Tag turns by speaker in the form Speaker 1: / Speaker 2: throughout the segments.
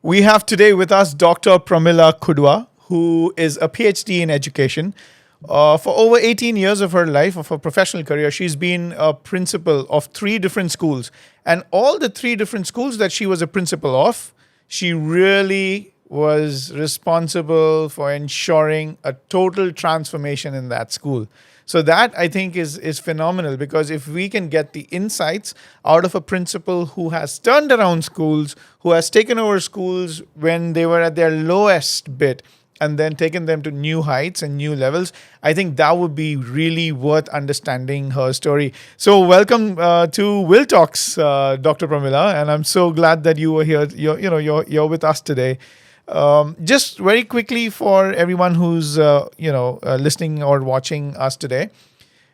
Speaker 1: We have today with us Dr. Pramila Kudva, who is a PhD in education. For over 18 years of her life, of her professional career, she's been a principal of three different schools. And all the three different schools that she was a principal of, she really was responsible for ensuring a total transformation in that school. So that I think is phenomenal, because if we can get the insights out of a principal who has turned around schools, who has taken over schools when they were at their lowest bit and then taken them to new heights and new levels, I think that would be really worth understanding her story. So welcome to Will Talks, Dr. Pramila, and I'm so glad that you were here. You're with us today. Just very quickly for everyone who's listening or watching us today,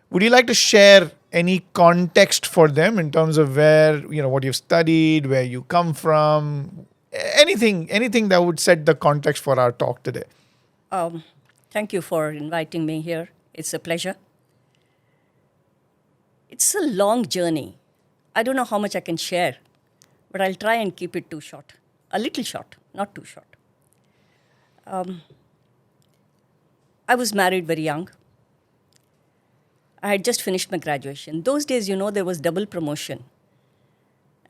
Speaker 1: would you like to share any context for them in terms of where what you've studied, where you come from, anything that would set the context for our talk today?
Speaker 2: Thank you for inviting me here. It's a pleasure. It's a long journey. I don't know how much I can share, but I'll try and keep it too short. A little short, not too short. I was married very young. I had just finished my graduation. Those days, there was double promotion.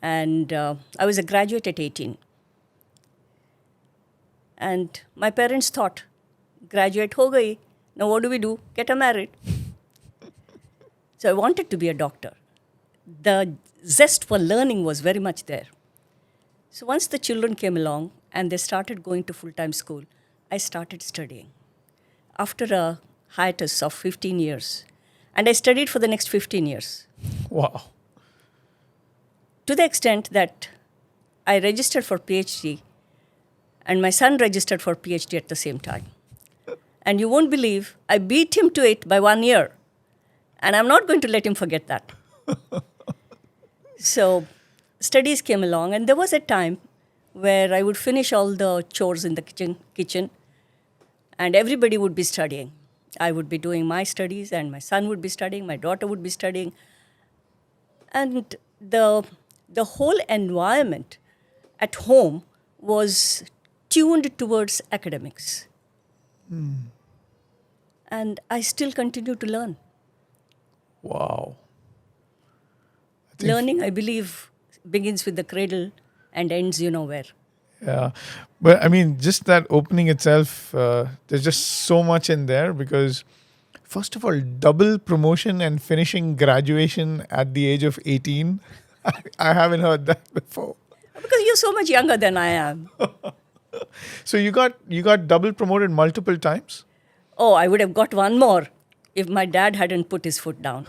Speaker 2: And I was a graduate at 18. And my parents thought, graduate ho gayi, now what do we do? Get her married. So I wanted to be a doctor. The zest for learning was very much there. So once the children came along and they started going to full-time school, I started studying. After a hiatus of 15 years. And I studied for the next 15 years.
Speaker 1: Wow.
Speaker 2: To the extent that I registered for Ph.D. and my son registered for Ph.D. at the same time. And you won't believe, I beat him to it by 1 year. And I'm not going to let him forget that. So studies came along, and there was a time where I would finish all the chores in the kitchen, and everybody would be studying. I would be doing my studies, and my son would be studying, my daughter would be studying. And the whole environment at home was tuned towards academics. And I still continue to learn.
Speaker 1: Wow.
Speaker 2: Learning, I believe, begins with the cradle and ends where.
Speaker 1: Yeah, but I mean, just that opening itself, there's just so much in there, because first of all, double promotion and finishing graduation at the age of 18, I haven't heard that before.
Speaker 2: Because you're so much younger than I am.
Speaker 1: So you got double promoted multiple times?
Speaker 2: Oh, I would have got one more if my dad hadn't put his foot down.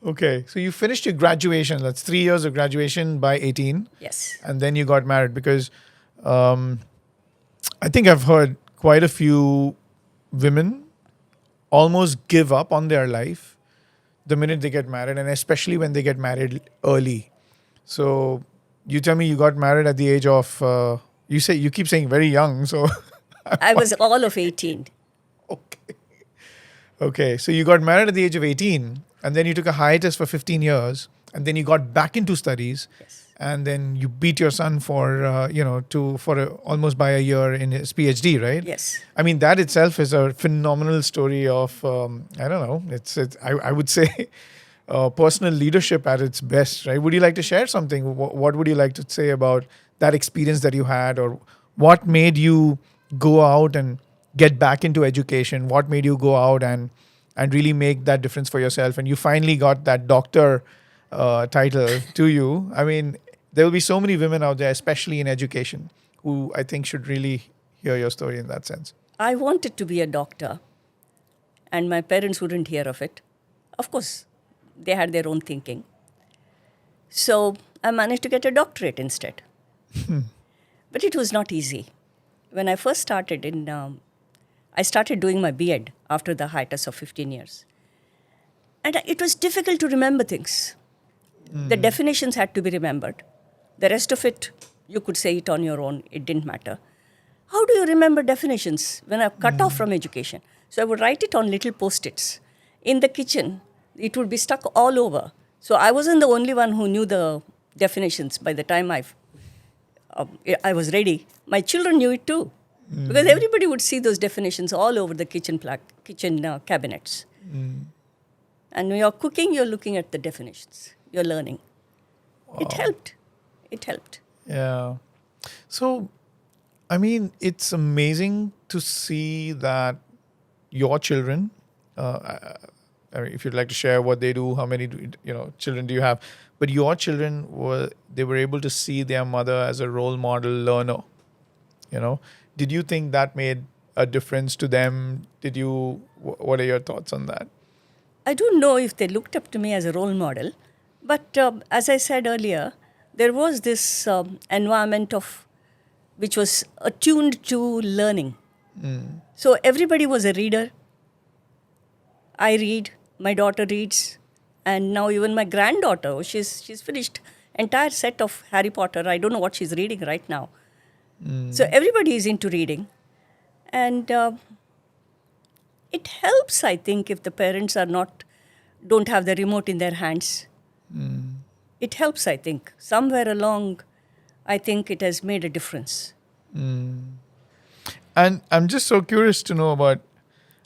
Speaker 1: Okay, so you finished your graduation. That's 3 years of graduation by 18.
Speaker 2: Yes.
Speaker 1: And then you got married, because I think I've heard quite a few women almost give up on their life the minute they get married, and especially when they get married early. So you tell me you got married at the age of, you keep saying very young, so.
Speaker 2: I was all of 18.
Speaker 1: Okay, so you got married at the age of 18, and then you took a hiatus for 15 years, and then you got back into studies.
Speaker 2: Yes.
Speaker 1: And then you beat your son for almost by a year in his PhD, right?
Speaker 2: Yes.
Speaker 1: I mean, that itself is a phenomenal story of, I don't know, I would say personal leadership at its best, right? Would you like to share something? What would you like to say about that experience that you had, or what made you go out and get back into education? What made you go out and really make that difference for yourself? And you finally got that doctor title to you. I mean, there will be so many women out there, especially in education, who I think should really hear your story in that sense.
Speaker 2: I wanted to be a doctor, and my parents wouldn't hear of it. Of course, they had their own thinking. So I managed to get a doctorate instead. But it was not easy. When I first started I started doing my B.ed after the hiatus of 15 years. And it was difficult to remember things. The definitions had to be remembered. The rest of it, you could say it on your own. It didn't matter. How do you remember definitions when I'm cut off from education? So I would write it on little Post-its. In the kitchen, it would be stuck all over. So I wasn't the only one who knew the definitions by the time I I was ready. My children knew it too, because everybody would see those definitions all over the kitchen cabinets. And when you're cooking, you're looking at the definitions. You're learning. It helped. It helped.
Speaker 1: Yeah. So, I mean, it's amazing to see that your children, I mean, if you'd like to share what they do, how many children do you have? But your children were able to see their mother as a role model learner. Did you think that made a difference to them? What are your thoughts on that?
Speaker 2: I don't know if they looked up to me as a role model, but as I said earlier, there was this environment which was attuned to learning. So everybody was a reader. I read, my daughter reads, and now even my granddaughter, she's finished entire set of Harry Potter. I don't know what she's reading right now. So everybody is into reading, and it helps, I think, if the parents don't have the remote in their hands. It helps, I think. Somewhere along, I think it has made a difference.
Speaker 1: And I'm just so curious to know about,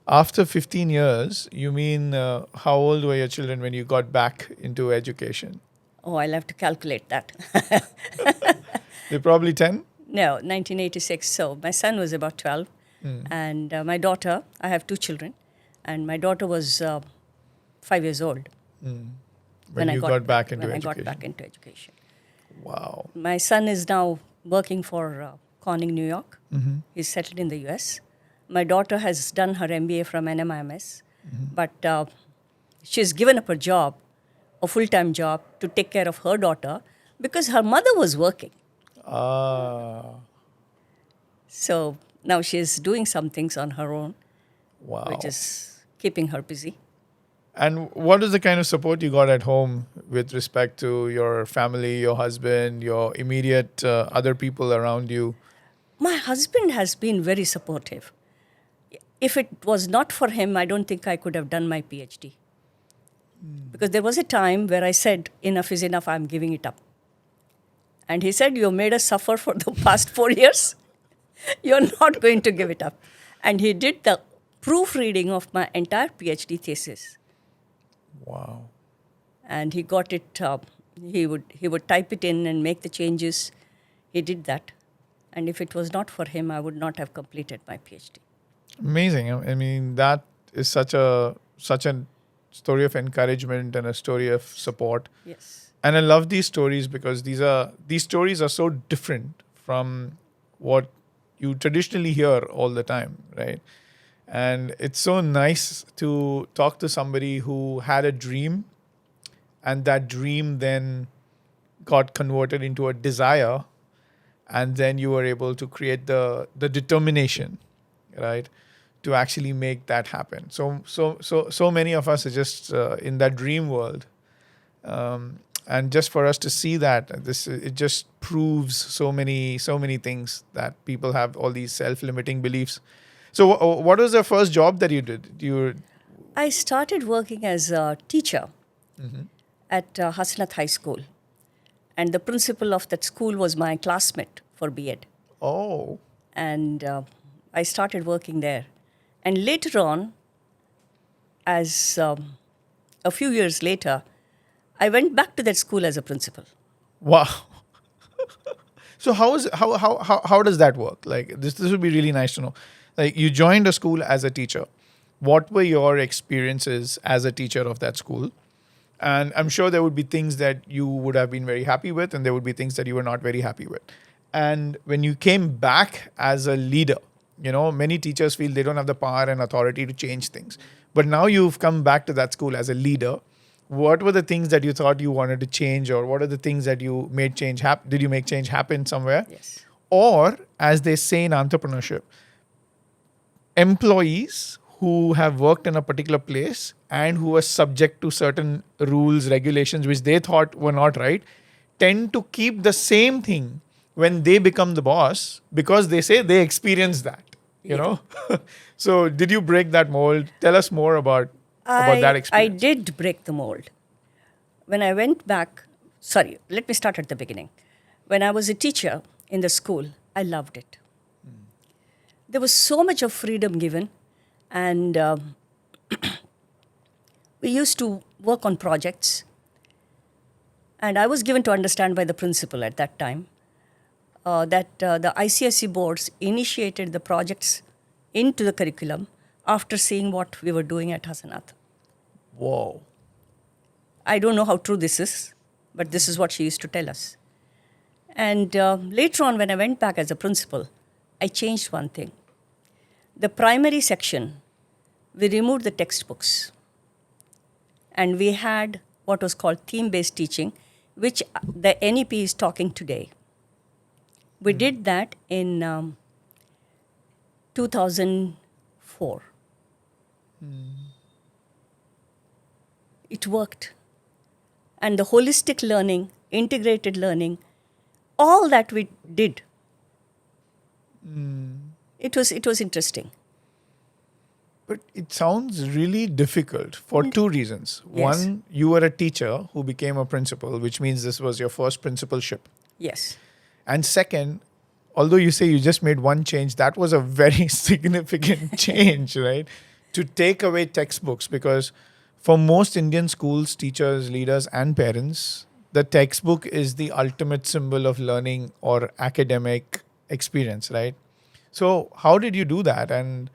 Speaker 1: after 15 years, you mean how old were your children when you got back into education?
Speaker 2: Oh, I'll have to calculate that.
Speaker 1: They're probably 10?
Speaker 2: No, 1986. So my son was about 12. And my daughter, I have two children, and my daughter was 5 years old.
Speaker 1: When you got back into education.
Speaker 2: I got back into education.
Speaker 1: Wow.
Speaker 2: My son is now working for Corning, New York. He's settled in the US. My daughter has done her MBA from NMIMS, but she's given up her job, a full-time job, to take care of her daughter because her mother was working. So now she's doing some things on her own, which is keeping her busy.
Speaker 1: And what is the kind of support you got at home with respect to your family, your husband, your immediate other people around you?
Speaker 2: My husband has been very supportive. If it was not for him, I don't think I could have done my Ph.D. Because there was a time where I said, enough is enough, I'm giving it up. And he said, you made us suffer for the past 4 years. You're not going to give it up. And he did the proofreading of my entire Ph.D. thesis.
Speaker 1: Wow.
Speaker 2: And he got it, he would type it in and make the changes. He did that. And if it was not for him, I would not have completed my Ph.D.
Speaker 1: Amazing. I mean, that is such a story of encouragement and a story of support.
Speaker 2: Yes.
Speaker 1: And I love these stories because these stories are so different from what you traditionally hear all the time, right? And it's so nice to talk to somebody who had a dream, and that dream then got converted into a desire, and then you were able to create the determination, right, to actually make that happen. So many of us are just in that dream world, and just for us to see that, it just proves so many things, that people have all these self-limiting beliefs. So what was the first job that you did?
Speaker 2: I started working as a teacher at Hasnath High School. And the principal of that school was my classmate for B.ed.
Speaker 1: Oh.
Speaker 2: And I started working there. And later on, as a few years later, I went back to that school as a principal.
Speaker 1: Wow. So how does that work? Like, this would be really nice to know. Like, you joined a school as a teacher. What were your experiences as a teacher of that school? And I'm sure there would be things that you would have been very happy with, and there would be things that you were not very happy with. And when you came back as a leader, many teachers feel they don't have the power and authority to change things. But now you've come back to that school as a leader. What were the things that you thought you wanted to change, or what are the things that you made change happen? Did you make change happen somewhere?
Speaker 2: Yes.
Speaker 1: Or, as they say in entrepreneurship, employees who have worked in a particular place and who are subject to certain rules, regulations, which they thought were not right, tend to keep the same thing when they become the boss, because they say they experienced that, So did you break that mold? Tell us more about that experience.
Speaker 2: I did break the mold. When I went back, let me start at the beginning. When I was a teacher in the school, I loved it. There was so much of freedom given, and we used to work on projects. And I was given to understand by the principal at that time that the ICSE boards initiated the projects into the curriculum after seeing what we were doing at Hasanath.
Speaker 1: Whoa.
Speaker 2: I don't know how true this is, but this is what she used to tell us. And later on, when I went back as a principal, I changed one thing. The primary section, we removed the textbooks. And we had what was called theme-based teaching, which the NEP is talking today. We did that in 2004. It worked. And the holistic learning, integrated learning, all that we did, it was interesting.
Speaker 1: But it sounds really difficult for two reasons.
Speaker 2: Yes.
Speaker 1: One, you were a teacher who became a principal, which means this was your first principalship.
Speaker 2: Yes.
Speaker 1: And second, although you say you just made one change, that was a very significant change, right? To take away textbooks, because for most Indian schools, teachers, leaders, and parents, the textbook is the ultimate symbol of learning or academic experience, right? So how did you do that? And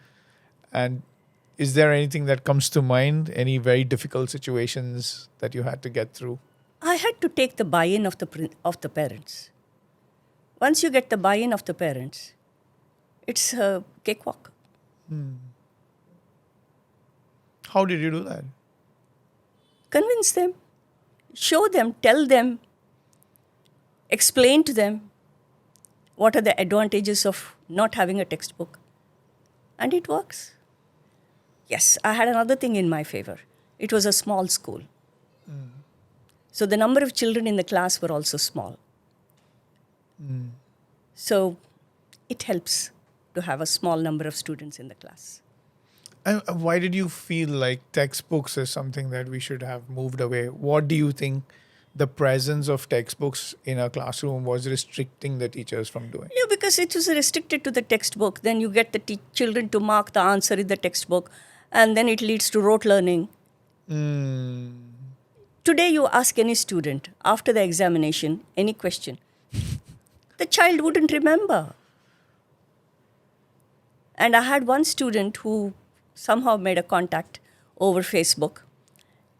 Speaker 1: is there anything that comes to mind? Any very difficult situations that you had to get through?
Speaker 2: I had to take the buy-in of the parents. Once you get the buy-in of the parents, it's a cakewalk.
Speaker 1: How did you do that?
Speaker 2: Convince them, show them, tell them, explain to them what are the advantages of not having a textbook. And it works. Yes, I had another thing in my favor. It was a small school. So the number of children in the class were also small. So it helps to have a small number of students in the class.
Speaker 1: And why did you feel like textbooks is something that we should have moved away? What do you think the presence of textbooks in a classroom was restricting the teachers from doing?
Speaker 2: Yeah, because it was restricted to the textbook. Then you get the children to mark the answer in the textbook, and then it leads to rote learning. Today, you ask any student after the examination any question, the child wouldn't remember. And I had one student who somehow made a contact over Facebook.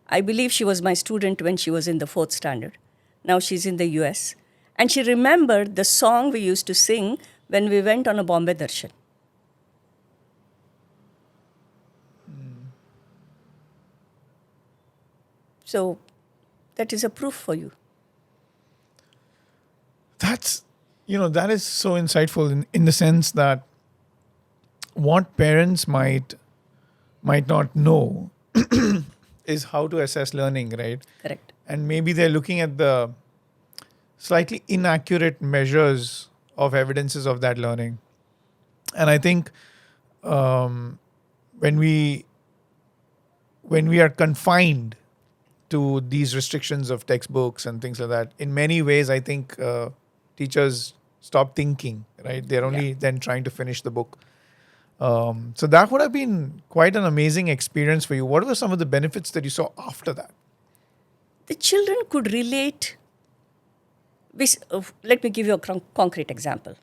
Speaker 2: I believe she was my student when she was in the 4th standard. Now she's in the US. And she remembered the song we used to sing when we went on a Bombay Darshan. So that is a proof for you.
Speaker 1: That's, that is so insightful in the sense that what parents might not know is how to assess learning, right?
Speaker 2: Correct.
Speaker 1: And maybe they're looking at the slightly inaccurate measures of evidences of that learning. And I think when we are confined to these restrictions of textbooks and things like that, in many ways, I think teachers stop thinking, right? They're only then trying to finish the book. So that would have been quite an amazing experience for you. What were some of the benefits that you saw after that?
Speaker 2: The children could relate. Let me give you a concrete example.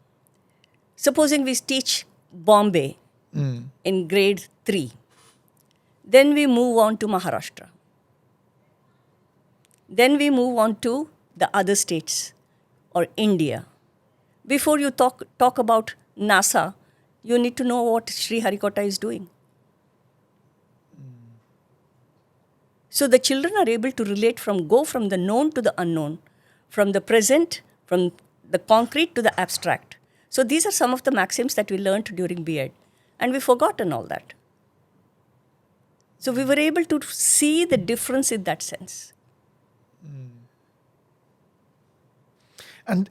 Speaker 2: Supposing we teach Bombay in grade 3. Then we move on to Maharashtra. Then we move on to the other states or India. Before you talk about NASA, you need to know what Sri Harikota is doing. So the children are able to go from the known to the unknown, from the present, from the concrete to the abstract. So these are some of the maxims that we learned during B.ed. And we've forgotten all that. So we were able to see the difference in that sense.
Speaker 1: And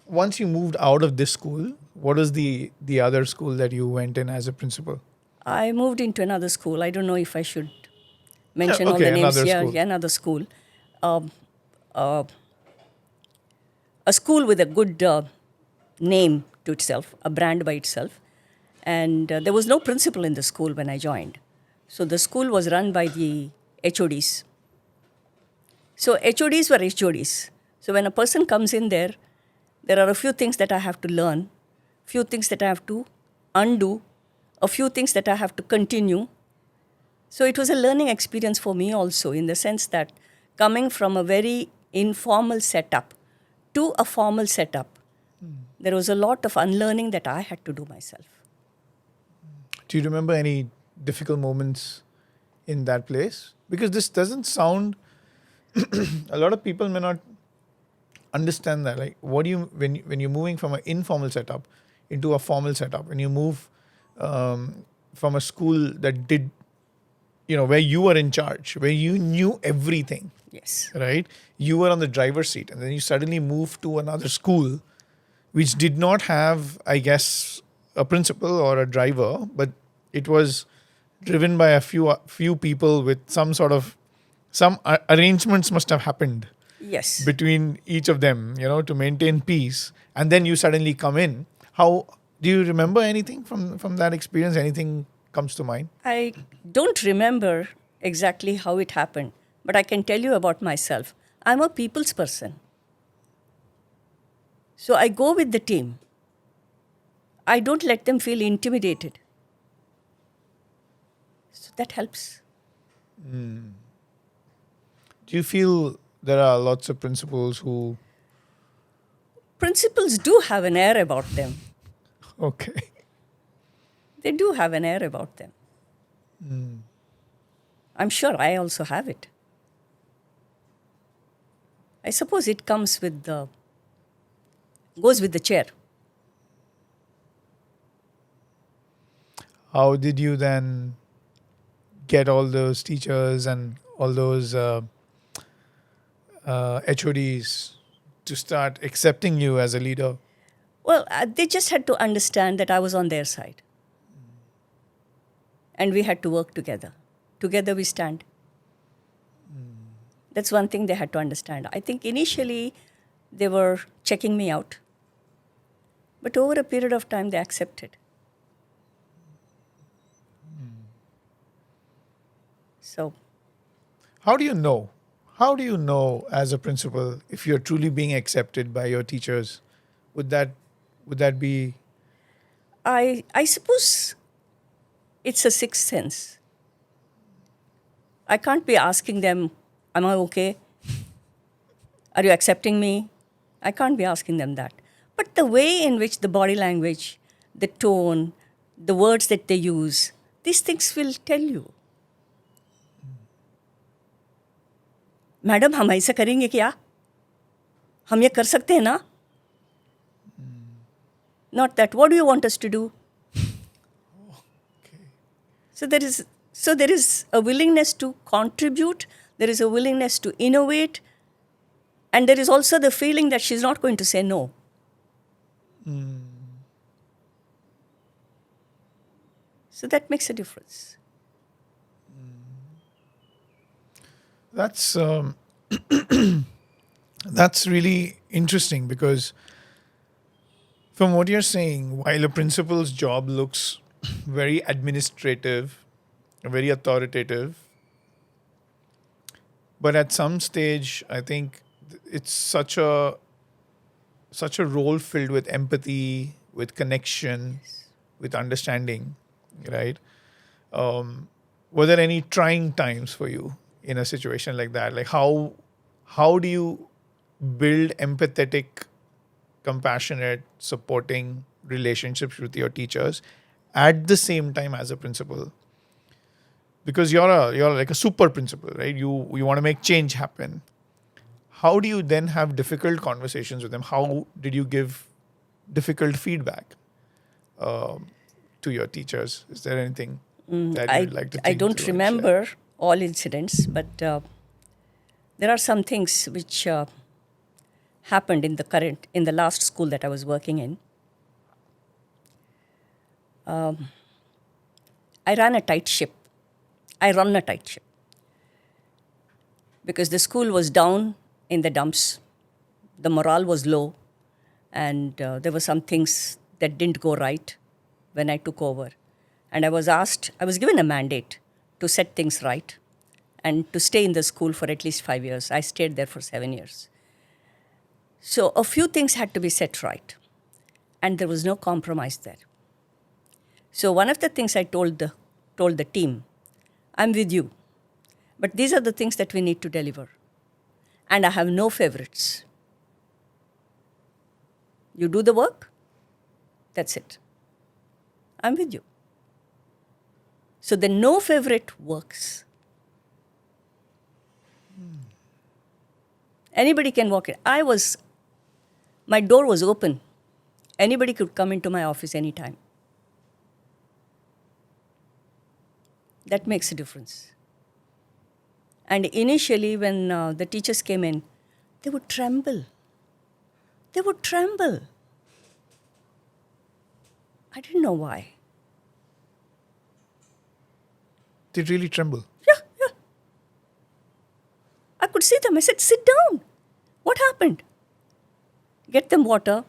Speaker 1: once you moved out of this school, what was the other school that you went in as a principal?
Speaker 2: I moved into another school. I don't know if I should mention all the names.
Speaker 1: Another school.
Speaker 2: Yeah, another school. A school with a good name to itself, a brand by itself. And there was no principal in the school when I joined. So the school was run by the HODs. So HODs were HODs. So when a person comes in there are a few things that I have to learn, few things that I have to undo, a few things that I have to continue. So it was a learning experience for me also, in the sense that coming from a very informal setup to a formal setup, there was a lot of unlearning that I had to do myself.
Speaker 1: Do you remember any difficult moments in that place? Because this doesn't sound. A lot of people may not understand that. Like, what do you when you're moving from an informal setup into a formal setup, when you move from a school that did, where you were in charge, where you knew everything,
Speaker 2: Yes.
Speaker 1: right? You were on the driver's seat, and then you suddenly move to another school, which did not have, I guess, a principal or a driver, but it was driven by a few people with some arrangements must have happened
Speaker 2: Yes.
Speaker 1: between each of them, to maintain peace. And then you suddenly come in. How do you remember anything from that experience? Anything comes to mind?
Speaker 2: I don't remember exactly how it happened, but I can tell you about myself. I'm a people's person. So I go with the team. I don't let them feel intimidated. So that helps.
Speaker 1: Do you feel there are lots of principals who?
Speaker 2: Principals do have an air about them.
Speaker 1: Okay.
Speaker 2: They do have an air about them. I'm sure I also have it. I suppose it goes with the chair.
Speaker 1: How did you then get all those teachers and all those HODs to start accepting you as a leader?
Speaker 2: Well, they just had to understand that I was on their side. And we had to work together. Together we stand. That's one thing they had to understand. I think initially they were checking me out. But over a period of time, they accepted. So,
Speaker 1: How do you know? How do you know as a principal if you're truly being accepted by your teachers? Would that be?
Speaker 2: I suppose it's a sixth sense. I can't be asking them, am I okay? Are you accepting me? I can't be asking them that. But the way in which the body language, the tone, the words that they use, these things will tell you. Madam हम ऐसा करेंगे क्या? हम ये कर सकते हैं ना? Not that. What do you want us to do? So there is a willingness to contribute. There is a willingness to innovate. And there is also the feeling that she's not going to say no. So that makes a difference.
Speaker 1: That's that's really interesting, because from what you're saying, while a principal's job looks very administrative, very authoritative, but at some stage, I think it's such a role filled with empathy, with connection, with understanding, right? Were there any trying times for you in a situation like that? Like, how do you build empathetic, compassionate, supporting relationships with your teachers at the same time as a principal? Because you're like a super principal, right? You want to make change happen. How do you then have difficult conversations with them? How did you give difficult feedback to your teachers? Is there anything that you'd like to
Speaker 2: I
Speaker 1: think
Speaker 2: don't
Speaker 1: through and share?
Speaker 2: remember all incidents, but there are some things which happened in the last school that I was working in. I run a tight ship. Because the school was down in the dumps. The morale was low. And there were some things that didn't go right when I took over. And I was given a mandate to set things right and to stay in the school for at least 5 years. I stayed there for 7 years. So a few things had to be set right. And there was no compromise there. So one of the things I told the team, I'm with you, but these are the things that we need to deliver. And I have no favorites. You do the work, that's it. I'm with you. So the no favorite works. Anybody can walk in. My door was open. Anybody could come into my office anytime. That makes a difference. And initially, when the teachers came in, they would tremble. They would tremble. I didn't know why.
Speaker 1: They really tremble.
Speaker 2: Yeah. I could see them. I said, sit down. What happened? Get them water.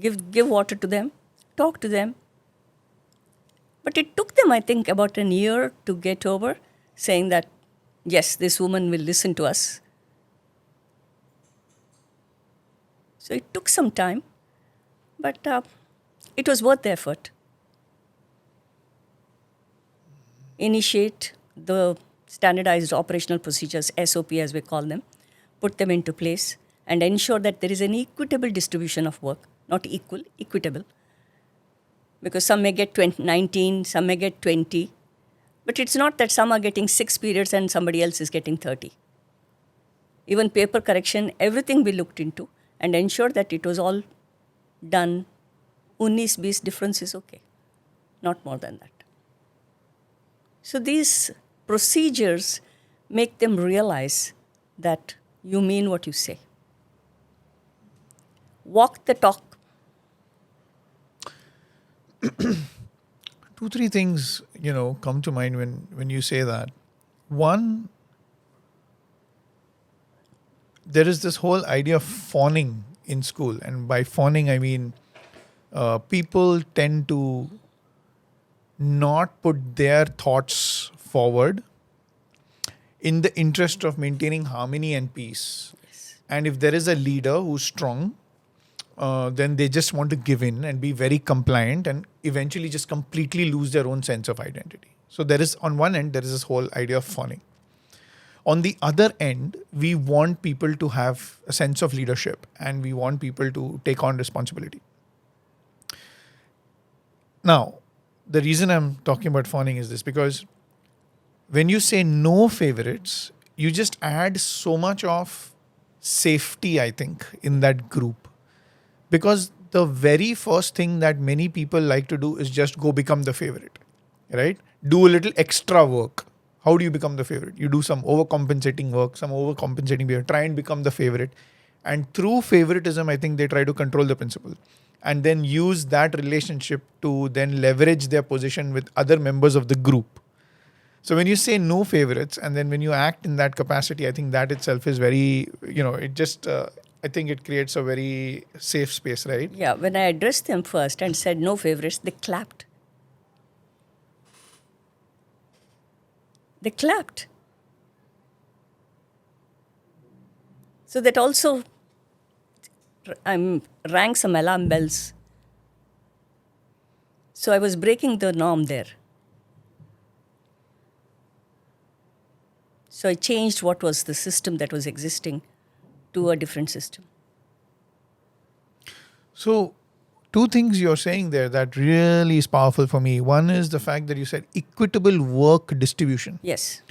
Speaker 2: Give water to them. Talk to them. But it took them, I think, about a year to get over saying that, yes, this woman will listen to us. So it took some time, but it was worth the effort. Initiate the standardized operational procedures, SOP as we call them, put them into place, and ensure that there is an equitable distribution of work, not equal, equitable. Because some may get 19, some may get 20, but it's not that some are getting 6 periods and somebody else is getting 30. Even paper correction, everything we looked into and ensured that it was all done. 19-20 difference is okay, not more than that. So these procedures make them realize that you mean what you say. Walk the talk.
Speaker 1: 2-3 things, come to mind when you say that. One, there is this whole idea of fawning in school. And by fawning, I mean people tend to not put their thoughts forward in the interest of maintaining harmony and peace.
Speaker 2: Yes.
Speaker 1: And if there is a leader who's strong, then they just want to give in and be very compliant and eventually just completely lose their own sense of identity. So there is, on one end, there is this whole idea of fawning. On the other end, we want people to have a sense of leadership and we want people to take on responsibility. Now, the reason I'm talking about fawning is this, because when you say no favorites, you just add so much of safety, I think, in that group. Because the very first thing that many people like to do is just go become the favorite, right? Do a little extra work. How do you become the favorite? You do some overcompensating work, some overcompensating behavior, try and become the favorite. And through favoritism, I think they try to control the principal and then use that relationship to then leverage their position with other members of the group. So when you say no favorites and then when you act in that capacity, I think that itself is very, it just, I think it creates a very safe space, right?
Speaker 2: Yeah, when I addressed them first and said no favorites, they clapped. They clapped. So that also rang some alarm bells. So I was breaking the norm there. So I changed what was the system that was existing to a different system.
Speaker 1: So 2 things you're saying there that really is powerful for me. One is the fact that you said equitable work distribution.
Speaker 2: Yes.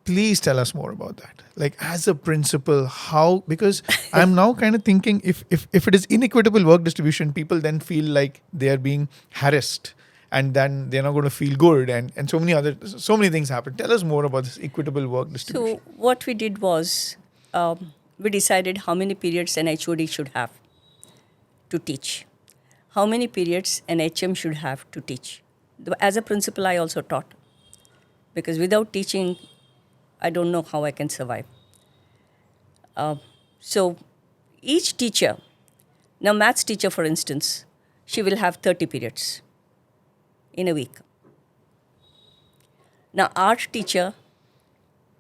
Speaker 1: Please tell us more about that. Like as a principal, how, because I'm now kind of thinking if it is inequitable work distribution, people then feel like they are being harassed and then they're not going to feel good and so many things happen. Tell us more about this equitable work distribution.
Speaker 2: So what we did was we decided how many periods an HOD should have to teach, how many periods an HM should have to teach. As a principal, I also taught because without teaching, I don't know how I can survive. So each teacher Now, maths teacher, for instance, she will have 30 periods in a week. Now, art teacher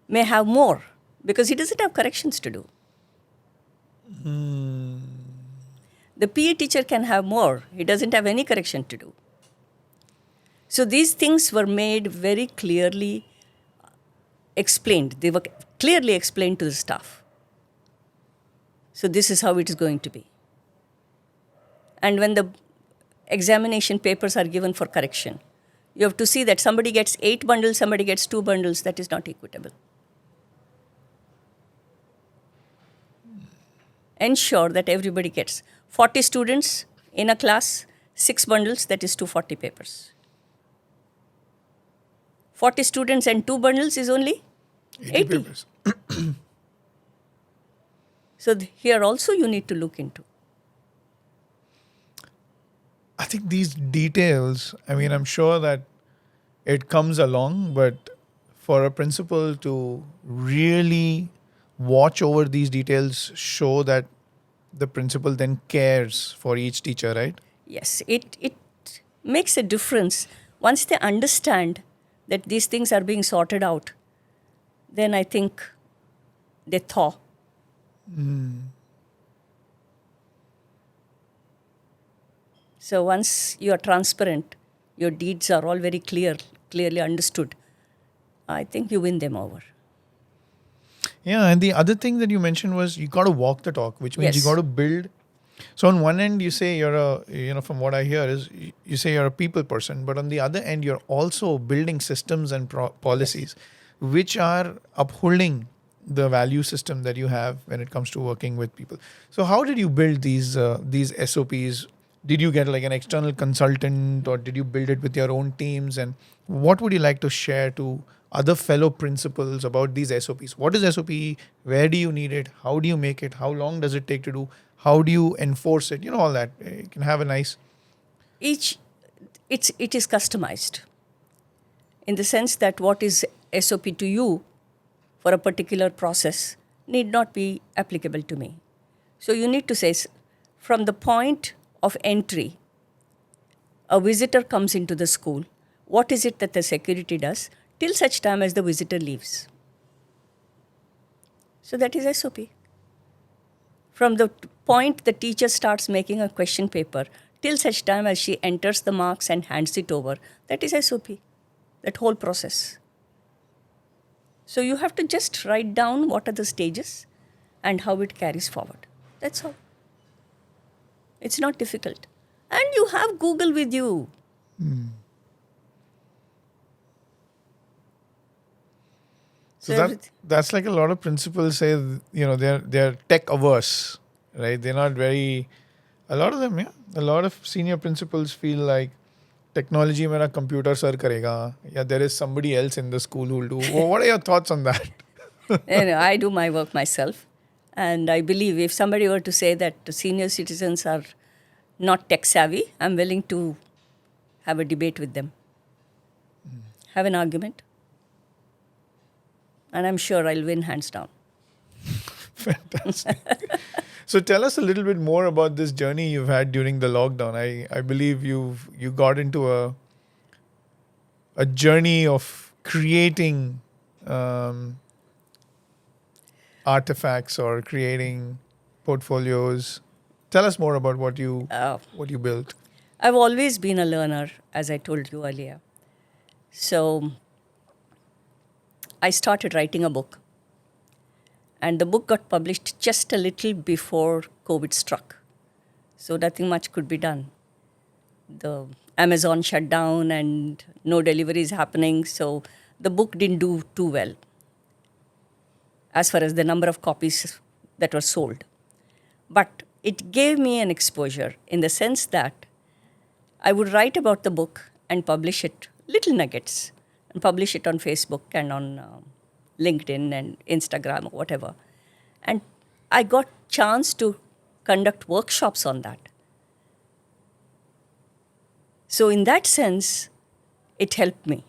Speaker 2: may have more because he doesn't have corrections to do. The PE teacher can have more. He doesn't have any correction to do. So these things were made very clearly explained. They were clearly explained to the staff. So this is how it is going to be. And when the examination papers are given for correction, you have to see that somebody gets 8 bundles, somebody gets 2 bundles. That is not equitable. Ensure that everybody gets 40 students in a class, 6 bundles, that is 240 papers. 40 students and 2 bundles is only 80
Speaker 1: papers.
Speaker 2: So here also you need to look into.
Speaker 1: I think these details, I mean, I'm sure that it comes along, but for a principal to really watch over these details, show that the principal then cares for each teacher, right?
Speaker 2: Yes, it makes a difference. Once they understand that these things are being sorted out, then I think they thaw. So once you are transparent, your deeds are all very clearly understood, I think you win them over.
Speaker 1: Yeah, and the other thing that you mentioned was you got to walk the talk, which means you
Speaker 2: Yes.
Speaker 1: got to build. So on one end, you say you're from what I hear is you say you're a people person, but on the other end, you're also building systems and policies, which are upholding the value system that you have when it comes to working with people. So how did you build these SOPs? Did you get like an external consultant, or did you build it with your own teams? And what would you like to share to other fellow principals about these SOPs? What is SOP? Where do you need it? How do you make it? How long does it take to do? How do you enforce it? All that. You can have a nice.
Speaker 2: It is customized in the sense that what is SOP to you for a particular process need not be applicable to me. So you need to say, from the point of entry, a visitor comes into the school, what is it that the security does till such time as the visitor leaves? So that is SOP. From the point the teacher starts making a question paper till such time as she enters the marks and hands it over, that is SOP, that whole process. So you have to just write down what are the stages and how it carries forward. That's all. It's not difficult. And you have Google with you.
Speaker 1: So that's like a lot of principals say, they're tech averse, right? They're not very. A lot of them, yeah. A lot of senior principals feel like technology mera computer sir karega. Yeah, there is somebody else in the school who will do. What are your thoughts on that?
Speaker 2: I do my work myself. And I believe if somebody were to say that senior citizens are not tech savvy, I'm willing to have a debate with them, have an argument. And I'm sure I'll win hands down.
Speaker 1: Fantastic. So tell us a little bit more about this journey you've had during the lockdown. I believe you got into a journey of creating artifacts or creating portfolios. Tell us more about what you built.
Speaker 2: I've always been a learner, as I told you earlier. So I started writing a book. And the book got published just a little before COVID struck. So nothing much could be done. The Amazon shut down and no deliveries happening. So the book didn't do too well as far as the number of copies that were sold. But it gave me an exposure in the sense that I would write about the book and publish it, little nuggets, and publish it on Facebook and on LinkedIn and Instagram or whatever. And I got chance to conduct workshops on that. So in that sense, it helped me.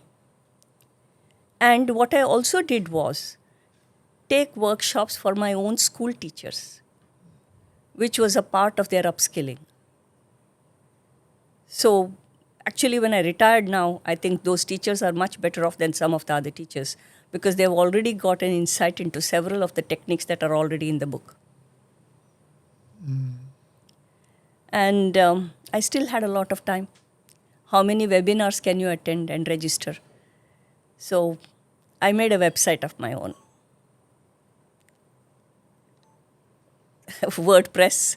Speaker 2: And what I also did was take workshops for my own school teachers, which was a part of their upskilling. So actually, when I retired now, I think those teachers are much better off than some of the other teachers because they've already got an insight into several of the techniques that are already in the book. And I still had a lot of time. How many webinars can you attend and register? So I made a website of my own. WordPress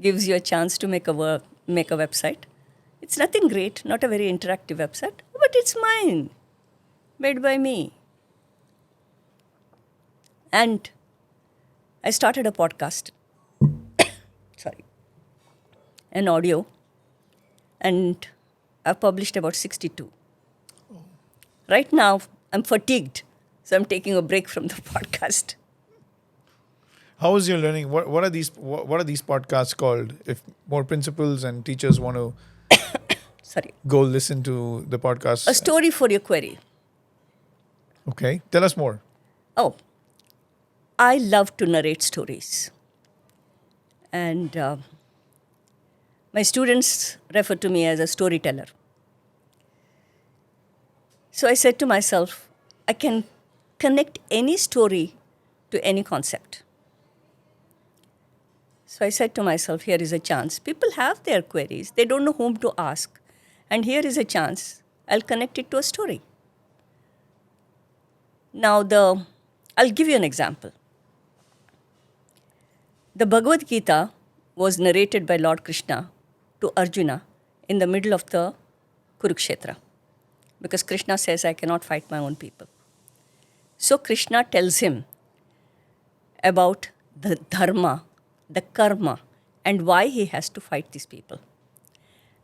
Speaker 2: gives you a chance to make a website. It's nothing great, not a very interactive website, but it's mine, made by me. And I started a podcast, sorry, an audio, and I've published about 62. Right now, I'm fatigued, so I'm taking a break from the podcast.
Speaker 1: How is your learning? What are these podcasts called? If more principals and teachers want to
Speaker 2: Sorry.
Speaker 1: go listen to the podcast.
Speaker 2: A story for your query.
Speaker 1: Okay, tell us more.
Speaker 2: Oh, I love to narrate stories. And my students refer to me as a storyteller. So I said to myself, I can connect any story to any concept. So I said to myself, here is a chance. People have their queries. They don't know whom to ask. And here is a chance. I'll connect it to a story. Now, I'll give you an example. The Bhagavad Gita was narrated by Lord Krishna to Arjuna in the middle of the Kurukshetra. Because Krishna says, I cannot fight my own people. So Krishna tells him about the dharma, the karma, and why he has to fight these people.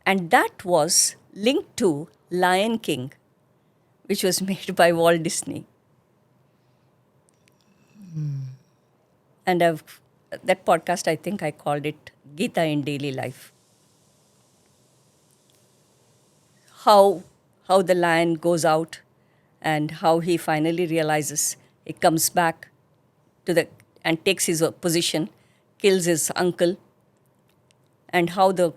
Speaker 2: And that was linked to Lion King, which was made by Walt Disney. And that podcast, I think I called it Gita in Daily Life. How the lion goes out and how he finally realizes he comes back and takes his position, kills his uncle, and how the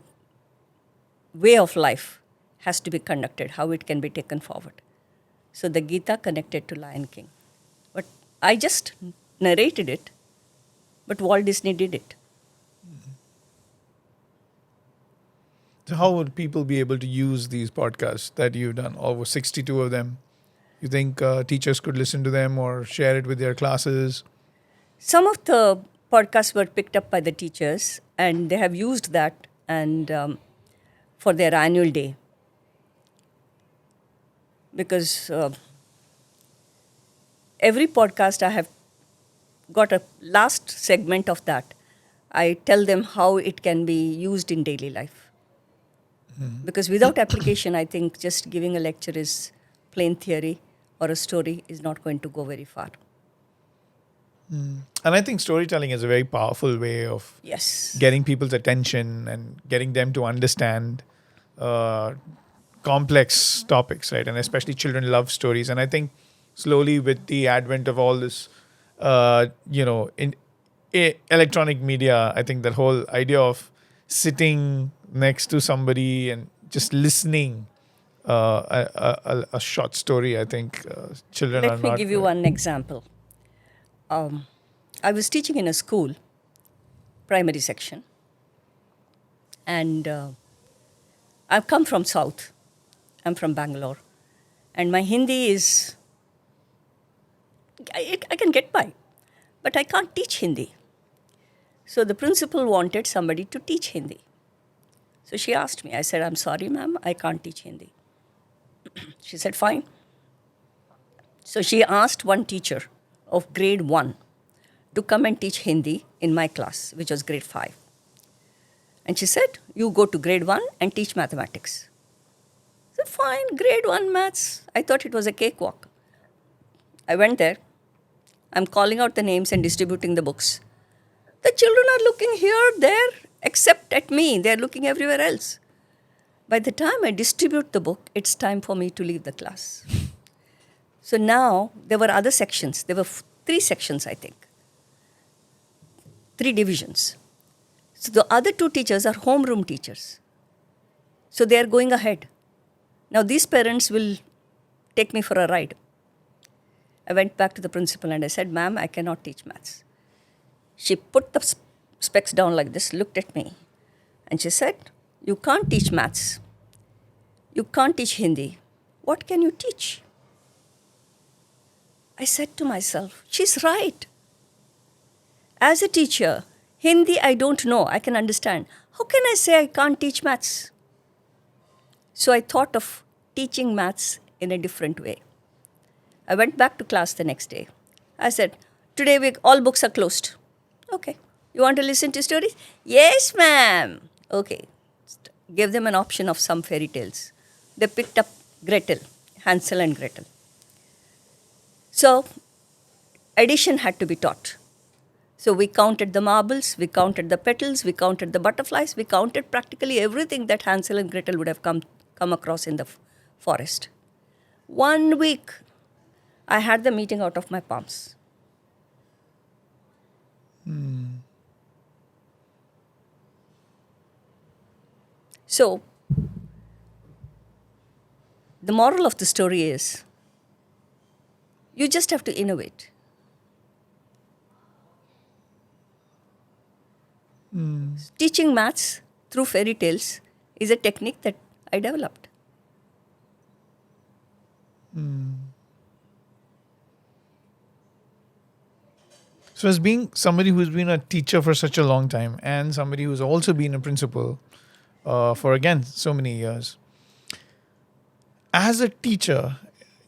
Speaker 2: way of life has to be conducted, how it can be taken forward. So the Gita connected to Lion King. But I just narrated it, but Walt Disney did it.
Speaker 1: So how would people be able to use these podcasts that you've done, over 62 of them? You think teachers could listen to them or share it with their classes?
Speaker 2: Some of the podcasts were picked up by the teachers, and they have used that and for their annual day. Because every podcast I have got a last segment of that. I tell them how it can be used in daily life. Because without application, I think just giving a lecture is plain theory or a story is not going to go very far.
Speaker 1: And I think storytelling is a very powerful way of
Speaker 2: Yes.
Speaker 1: getting people's attention and getting them to understand complex topics, right? And especially children love stories. And I think slowly with the advent of all this, in electronic media, I think that whole idea of sitting next to somebody and just listening a short story, I think children are
Speaker 2: Let me
Speaker 1: not.
Speaker 2: give you one example. I was teaching in a school, primary section, and I've come from South. I'm from Bangalore. And my Hindi is, I can get by, but I can't teach Hindi. So the principal wanted somebody to teach Hindi. So she asked me, I said, I'm sorry, ma'am, I can't teach Hindi. She said, fine. So she asked one teacher of grade 1 to come and teach Hindi in my class, which was grade 5. And she said, you go to grade 1 and teach mathematics. I said, fine, grade 1 maths. I thought it was a cakewalk. I went there. I'm calling out the names and distributing the books. The children are looking here, there, except at me. They're looking everywhere else. By the time I distribute the book, it's time for me to leave the class. So now there were other sections. There were 3 sections, I think. 3 divisions. So the other two teachers are homeroom teachers. So they are going ahead. Now these parents will take me for a ride. I went back to the principal and I said, ma'am, I cannot teach maths. She put the specs down like this, looked at me, and she said, you can't teach maths. You can't teach Hindi. What can you teach? I said to myself, she's right. As a teacher, Hindi I don't know, I can understand. How can I say I can't teach maths? So I thought of teaching maths in a different way. I went back to class the next day. I said, today all books are closed. Okay. You want to listen to stories? Yes, ma'am. Okay. Gave them an option of some fairy tales. They picked up Gretel, Hansel and Gretel. So addition had to be taught. So we counted the marbles, we counted the petals, we counted the butterflies, we counted practically everything that Hansel and Gretel would have come across in the forest. 1 week, I had the meeting out of my palms. So, the moral of the story is, you just have to innovate. Teaching maths through fairy tales is a technique that I developed.
Speaker 1: So, as being somebody who's been a teacher for such a long time and somebody who's also been a principal for again so many years, as a teacher,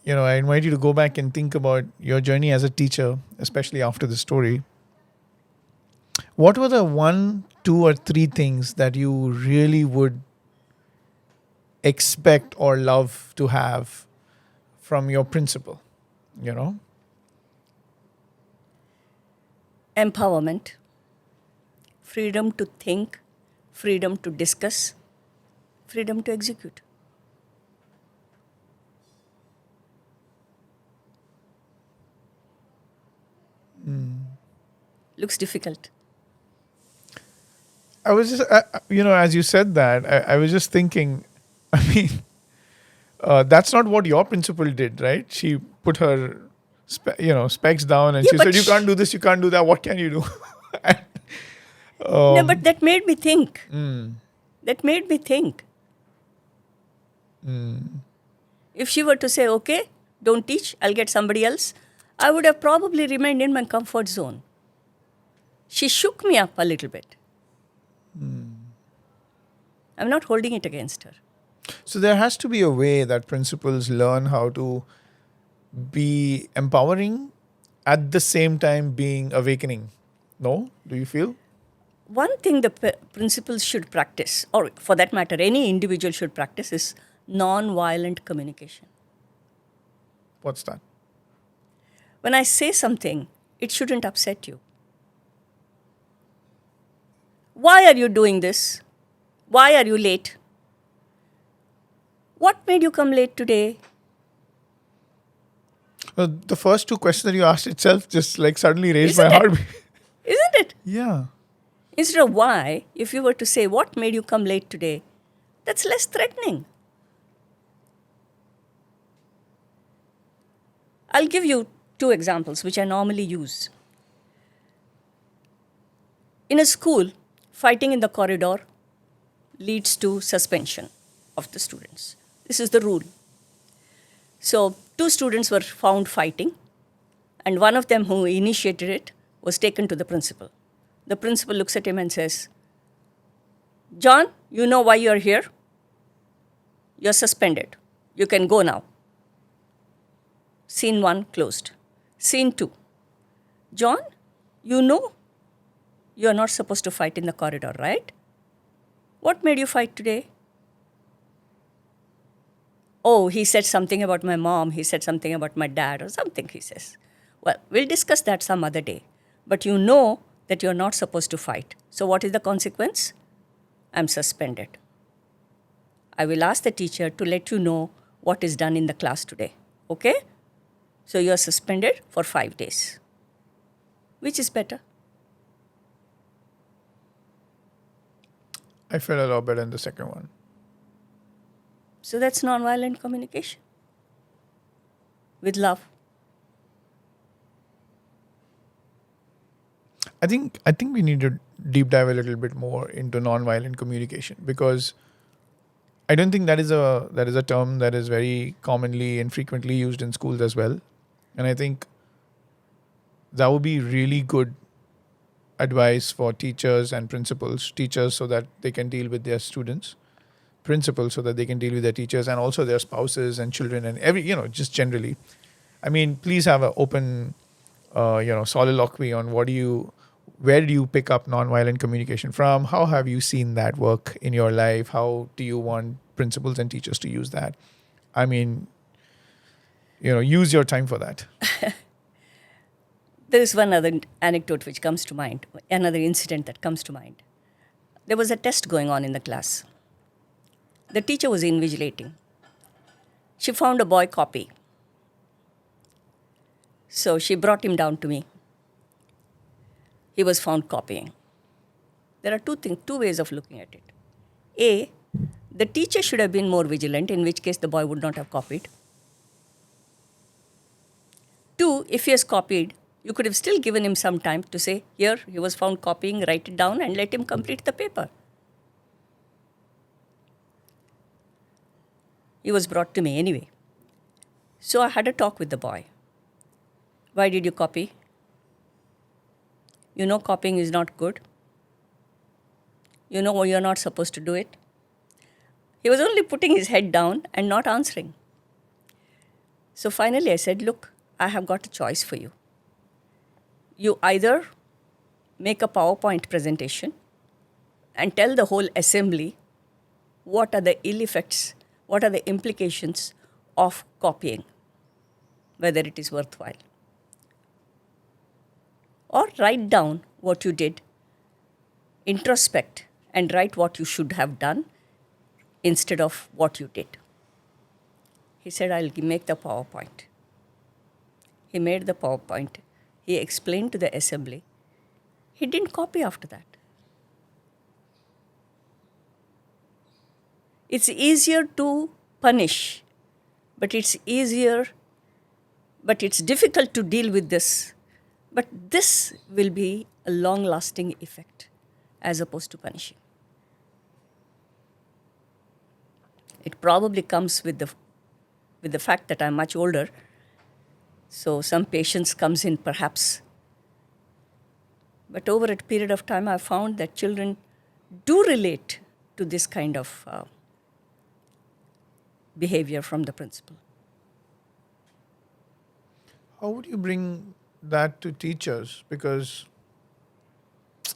Speaker 1: I invite you to go back and think about your journey as a teacher, especially after the story. What were the 1, 2, or 3 things that you really would expect or love to have from your principal?
Speaker 2: Empowerment, freedom to think, freedom to discuss, freedom to execute. Looks difficult.
Speaker 1: I was just, as you said that, I was just thinking, I mean, that's not what your principal did, right? She put her, specs down and
Speaker 2: Yeah,
Speaker 1: she
Speaker 2: but
Speaker 1: said, you can't do this, you can't do that, what can you do?
Speaker 2: No, but that made me think. That made me think. If she were to say, okay, don't teach, I'll get somebody else, I would have probably remained in my comfort zone. She shook me up a little bit. I'm not holding it against her.
Speaker 1: So there has to be a way that principals learn how to be empowering at the same time being awakening. No? Do you feel?
Speaker 2: One thing the principals should practice, or for that matter, any individual should practice, is non-violent communication.
Speaker 1: What's that?
Speaker 2: When I say something, it shouldn't upset you. Why are you doing this? Why are you late? What made you come late today?
Speaker 1: The first 2 questions that you asked itself just like suddenly raised
Speaker 2: Isn't
Speaker 1: my
Speaker 2: it?
Speaker 1: heartbeat.
Speaker 2: Isn't it?
Speaker 1: Yeah.
Speaker 2: Instead of why, if you were to say, what made you come late today? That's less threatening. I'll give you 2 examples which I normally use. In a school, fighting in the corridor leads to suspension of the students. This is the rule. So 2 students were found fighting, and one of them who initiated it was taken to the principal. The principal looks at him and says, John, you know why you're here? You're suspended. You can go now. Scene 1 closed. Scene 2. John, you know you're not supposed to fight in the corridor, right? What made you fight today? Oh, he said something about my mom, he said something about my dad, or something, he says. Well, we'll discuss that some other day. But you know that you're not supposed to fight. So what is the consequence? I'm suspended. I will ask the teacher to let you know what is done in the class today. Okay? So you're suspended for 5 days. Which is better?
Speaker 1: I felt a lot better in the second one.
Speaker 2: So that's nonviolent communication with love.
Speaker 1: I think we need to deep dive a little bit more into nonviolent communication, because I don't think that is a term that is very commonly and frequently used in schools as well. And I think that would be really good advice for teachers and principals. Teachers so that they can deal with their students, principals so that they can deal with their teachers, and also their spouses and children, and just generally. I mean, please have an open, soliloquy on where do you pick up nonviolent communication from? How have you seen that work in your life? How do you want principals and teachers to use that? I mean, use your time for that.
Speaker 2: There is one other anecdote which comes to mind, another incident that comes to mind. There was a test going on in the class. The teacher was invigilating. She found a boy copy. So she brought him down to me. He was found copying. There are two ways of looking at it. A, the teacher should have been more vigilant, in which case the boy would not have copied. Two, if he has copied, you could have still given him some time to say, here, he was found copying, write it down and let him complete the paper. He was brought to me anyway. So I had a talk with the boy. Why did you copy? You know copying is not good. You know you're not supposed to do it. He was only putting his head down and not answering. So finally I said, look, I have got a choice for you. You either make a PowerPoint presentation and tell the whole assembly what are the ill effects, what are the implications of copying, whether it is worthwhile. Or write down what you did, introspect, and write what you should have done instead of what you did. He said, I'll make the PowerPoint. He made the PowerPoint. He explained to the assembly. He didn't copy after that. It's easier to punish, but it's difficult to deal with this. But this will be a long-lasting effect as opposed to punishing. It probably comes with the fact that I'm much older, so some patience comes in perhaps. But over a period of time, I've found that children do relate to this kind of behavior from the principal.
Speaker 1: How would you bring that to teachers? Because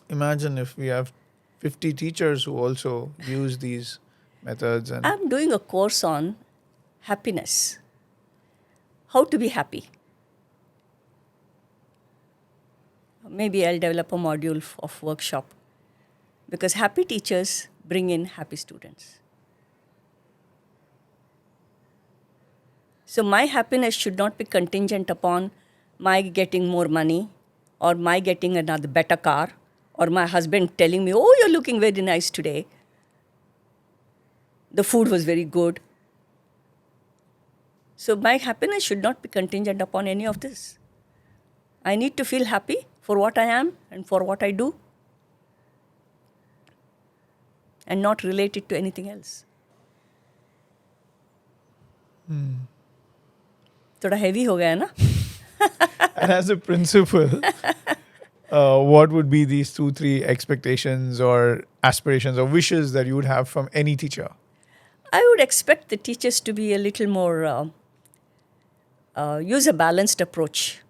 Speaker 1: imagine if we have 50 teachers who also use these methods. And
Speaker 2: I'm doing a course on happiness, how to be happy. Maybe I'll develop a module of workshop, because happy teachers bring in happy students. So my happiness should not be contingent upon my getting more money or my getting another better car or my husband telling me, oh, you're looking very nice today. The food was very good. So my happiness should not be contingent upon any of this. I need to feel happy for what I am and for what I do, and not relate it to anything else. थोड़ा heavy हो गया ना?
Speaker 1: And as a principal, what would be these 2-3 expectations or aspirations or wishes that you would have from any teacher?
Speaker 2: I would expect the teachers to be a little more, use a balanced approach,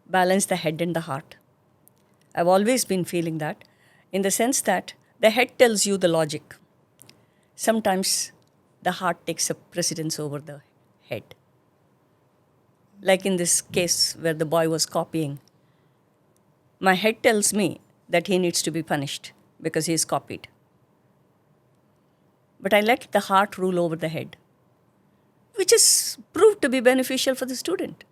Speaker 2: balance the head and the heart. I've always been feeling that, in the sense that the head tells you the logic. Sometimes the heart takes a precedence over the head. Like in this case where the boy was copying. My head tells me that he needs to be punished because he is copied. But I let the heart rule over the head, which is proved to be beneficial for the student.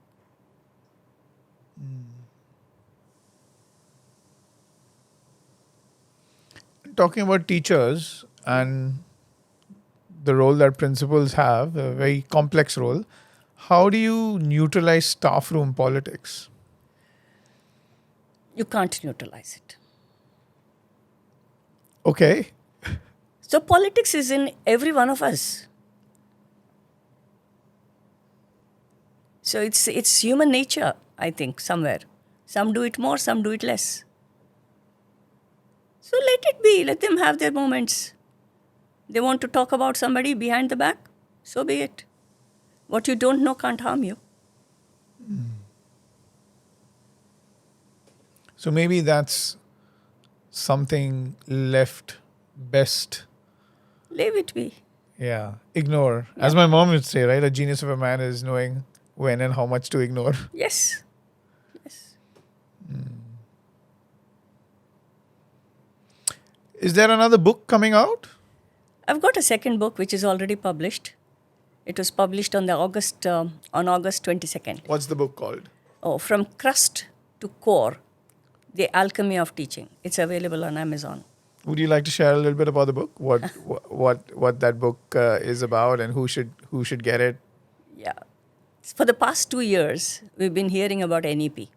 Speaker 1: Talking about teachers, and the role that principals have, a very complex role, how do you neutralize staff room politics?
Speaker 2: You can't neutralize it.
Speaker 1: Okay.
Speaker 2: So politics is in every one of us. So it's human nature, I think, somewhere. Some do it more, some do it less. So let it be. Let them have their moments. They want to talk about somebody behind the back, so be it. What you don't know can't harm you.
Speaker 1: So maybe that's something left best.
Speaker 2: Leave it be.
Speaker 1: Yeah. Ignore.
Speaker 2: Yeah.
Speaker 1: As my mom would say, right? A genius of a man is knowing when and how much to ignore.
Speaker 2: Yes. Yes.
Speaker 1: Is there another book coming out?
Speaker 2: I've got a second book which is already published. It was published on August 22nd.
Speaker 1: What's the book called?
Speaker 2: Oh, From Crust to Core, The Alchemy of Teaching. It's available on Amazon.
Speaker 1: Would you like to share a little bit about the book? What that book is about, and who should get it?
Speaker 2: Yeah. For the past 2 years, we've been hearing about NEP.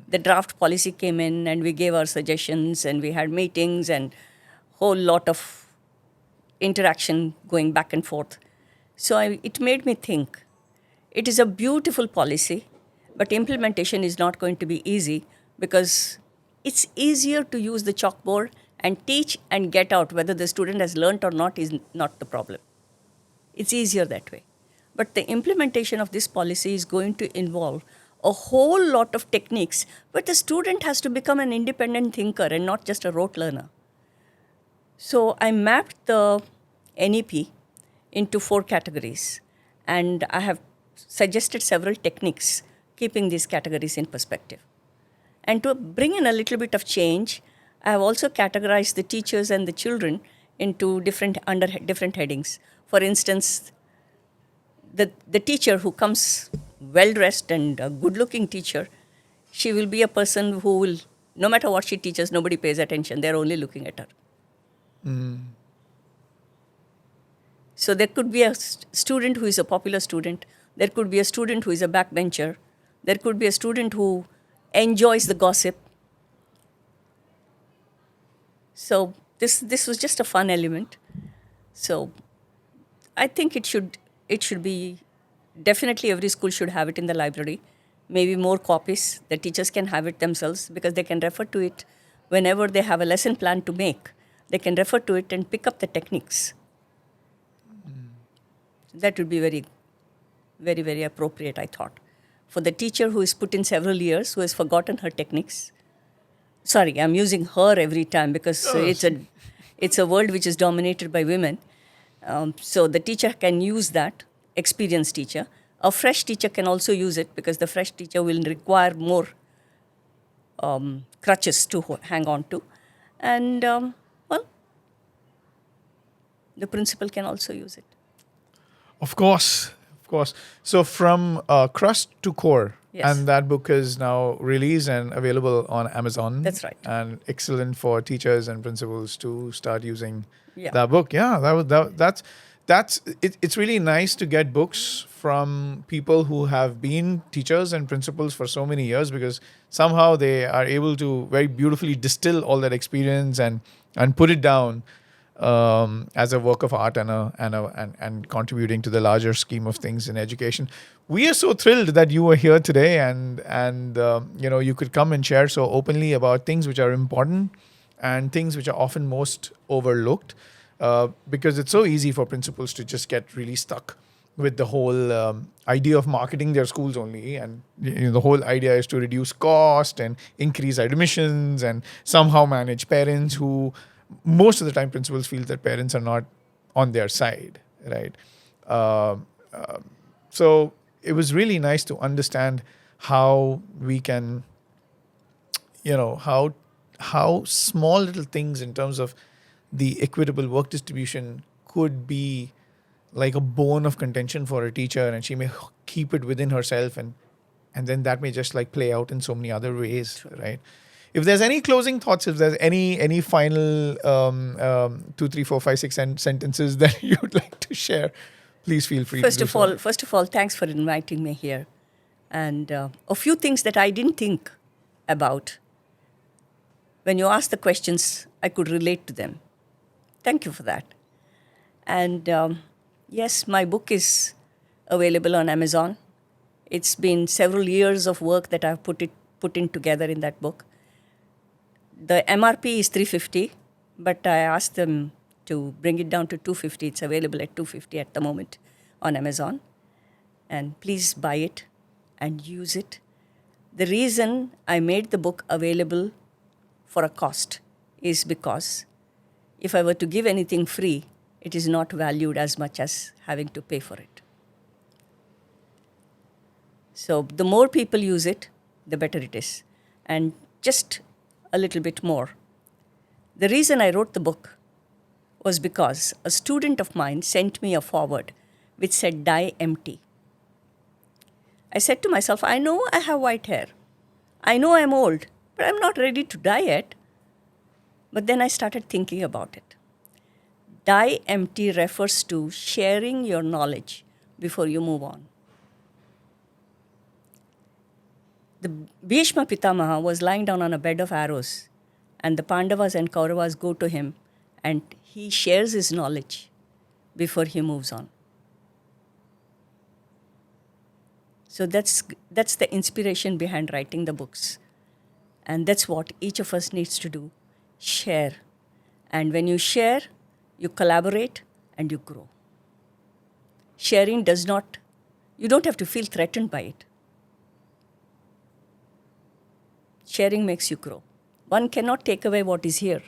Speaker 2: The draft policy came in and we gave our suggestions and we had meetings and whole lot of interaction going back and forth. So it made me think. It is a beautiful policy, but implementation is not going to be easy because it's easier to use the chalkboard and teach and get out whether the student has learnt or not is not the problem. It's easier that way. But the implementation of this policy is going to involve a whole lot of techniques, but the student has to become an independent thinker and not just a rote learner. So I mapped the NEP into 4 categories, and I have suggested several techniques keeping these categories in perspective. And to bring in a little bit of change, I have also categorized the teachers and the children into under different headings. For instance, the teacher who comes well-dressed and a good-looking teacher, she will be a person who will, no matter what she teaches, nobody pays attention. They're only looking at her. So there could be a student who is a popular student. There could be a student who is a backbencher. There could be a student who enjoys the gossip. So this was just a fun element. So I think it should be, definitely every school should have it in the library. Maybe more copies. The teachers can have it themselves because they can refer to it whenever they have a lesson plan to make. They can refer to it and pick up the techniques. That would be very, very, very appropriate, I thought. For the teacher who is put in several years, who has forgotten her techniques. Sorry, I'm using her every time because it's a world which is dominated by women. So the teacher can use that, experienced teacher. A fresh teacher can also use it because the fresh teacher will require more crutches to hang on to. And, the principal can also use it.
Speaker 1: Of course. So from crust to core,
Speaker 2: Yes.
Speaker 1: and that book is now released and available on Amazon.
Speaker 2: That's right.
Speaker 1: And excellent for teachers and principals to start using
Speaker 2: Yeah.
Speaker 1: that book. Yeah, it's really nice to get books from people who have been teachers and principals for so many years, because somehow they are able to very beautifully distill all that experience and put it down as a work of art and contributing to the larger scheme of things in education. We are so thrilled that you were here today and you could come and share so openly about things which are important and things which are often most overlooked, because it's so easy for principals to just get really stuck with the whole idea of marketing their schools only, and the whole idea is to reduce cost and increase admissions and somehow manage parents who most of the time principals feel that parents are not on their side, right? So it was really nice to understand how we can, how small little things in terms of the equitable work distribution could be like a bone of contention for a teacher, and she may keep it within herself, and then that may just like play out in so many other ways, right? If there's any closing thoughts, if there's any final 2, 3, 4, 5, 6 sentences that you'd like to share, please feel free to do so.
Speaker 2: First of all, thanks for inviting me here. And a few things that I didn't think about. When you asked the questions, I could relate to them. Thank you for that. And yes, my book is available on Amazon. It's been several years of work that I've put in together in that book. The MRP is $350, but I asked them to bring it down to $250. It's available at $250 at the moment on Amazon. And please buy it and use it. The reason I made the book available for a cost is because if I were to give anything free, it is not valued as much as having to pay for it. So the more people use it, the better it is. And just a little bit more. The reason I wrote the book was because a student of mine sent me a foreword which said, "Die empty." I said to myself, I know I have white hair. I know I'm old, but I'm not ready to die yet. But then I started thinking about it. Die empty refers to sharing your knowledge before you move on. The Bhishma Pitamaha was lying down on a bed of arrows, and the Pandavas and Kauravas go to him, and he shares his knowledge before he moves on. So that's the inspiration behind writing the books. And that's what each of us needs to do, share. And when you share, you collaborate and you grow. Sharing you don't have to feel threatened by it. Sharing makes you grow. One cannot take away what is here.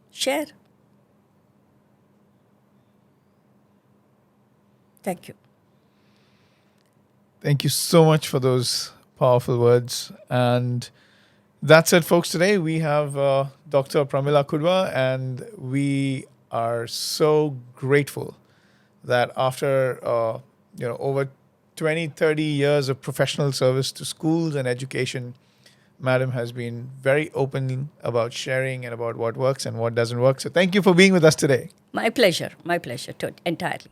Speaker 2: Share. Thank you.
Speaker 1: Thank you so much for those powerful words. And that's it, folks. Today we have Dr. Pramila Kudva, and we are so grateful that after over 20, 30 years of professional service to schools and education, Madam has been very open about sharing and about what works and what doesn't work. So thank you for being with us today.
Speaker 2: My pleasure entirely.